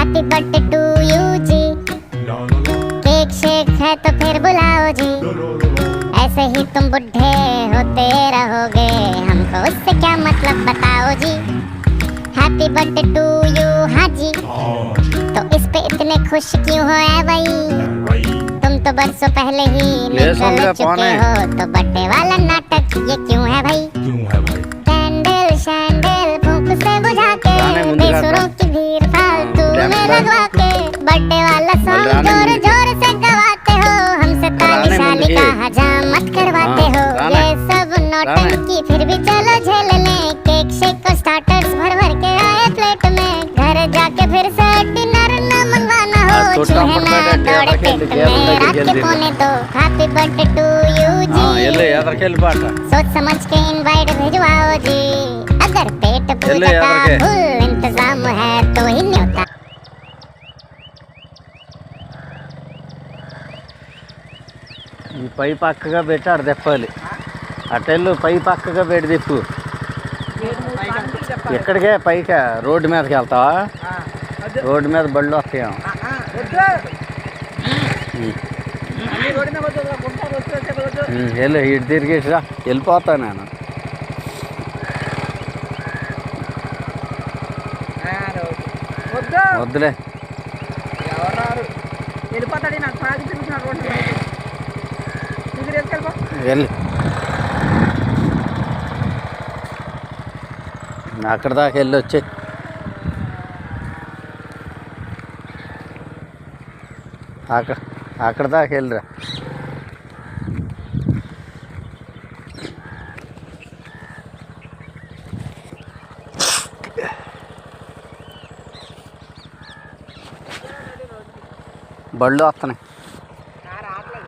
Happy birthday to you जी, cake shake है तो फिर बुलाओ जी, ऐसे ही तुम बुढ़े होते रहोगे, हमको उससे क्या मतलब बताओ जी। हैप्पी बर्थडे टू यू हाँ जी, तो इस पे इतने खुश क्यों हो ऐ भाई, तुम तो बरसों पहले ही निकल चुके हो, तो बर्थडे वाला नाटक ये क्यों है भाई। कैंडल शैंडल फूंक से बुझा के, बेसुरों की भीड़ फालतू में लगवा के, बर्थडे वाला सॉन्ग जोर जोर से गवाते हो, हमसे ताली शाली का हजामत करवाते हो। ये सब नौटंकी फिर भी चलो झेल लें, केक शेक और स्टार्टर्स भर भर के आए प्लेट में, घर जाके फिर से डिनर न मंगवाना हो, चूहे ना दौड़े पेट में रात के पौने दो। हैप्पी बर्थडे टू यू जी, सोच समझ के इनवाइट भिजवाओ जी, अगर पेट पूजा का फुल इंतजाम है तो ही न्योता। ఈ పై పక్కగా పెట్టి అక్కడ తిప్పాలి, అటెళ్ళు పై పక్కగా పెట్టి తిప్పు. ఎక్కడికే పైకా రోడ్డు మీదకి వెళ్తావా, రోడ్డు మీద బళ్ళు వస్తాయేమో. వెళ్ళు ఇటు తిరిగేసిరా, వెళ్ళిపోతా నేను. వద్దులే వెళ్ళి అక్కడ దాకా వెళ్ళి వచ్చే. అక్కడ దాకా వెళ్ళిరా. బళ్ళు వస్తున్నాయి.